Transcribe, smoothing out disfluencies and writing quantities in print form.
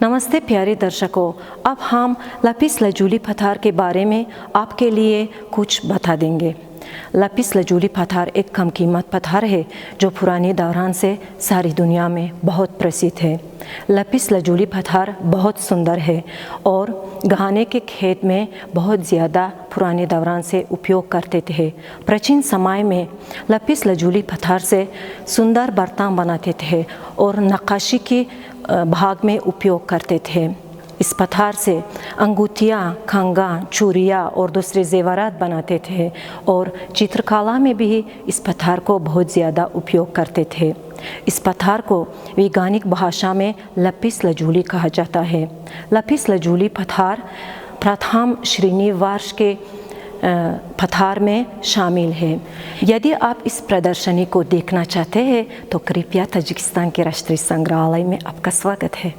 नमस्ते प्यारे दर्शकों, अब हम लपिस लजूली पत्थर के बारे में आपके लिए कुछ बता देंगे। लपिस लजूली पत्थर एक कम कीमत पत्थर है जो पुराने दौरान से सारी दुनिया में बहुत प्रसिद्ध है। लपिस लजूली पत्थर बहुत सुंदर है और गहने के खेत में बहुत ज़्यादा पुराने दौरान से उपयोग करते थे। प्राचीन समय में लपिस लजूली पत्थर से सुंदर बर्तन बनाते थे और नक्काशी के भाग में उपयोग करते थे। इस पत्थर से अंगूठियाँ, कंगन, चूड़ियाँ और दूसरे जेवरात बनाते थे और चित्रकला में भी इस पत्थर को बहुत ज़्यादा उपयोग करते थे। इस पत्थर को वैज्ञानिक भाषा में लपिस लजूली कहा जाता है। लपिस लजूली पत्थर प्रथम श्रेणी वर्ष के पत्थर में शामिल है। यदि आप इस प्रदर्शनी को देखना चाहते हैं तो कृपया ताजिकिस्तान के राष्ट्रीय संग्रहालय में आपका स्वागत है।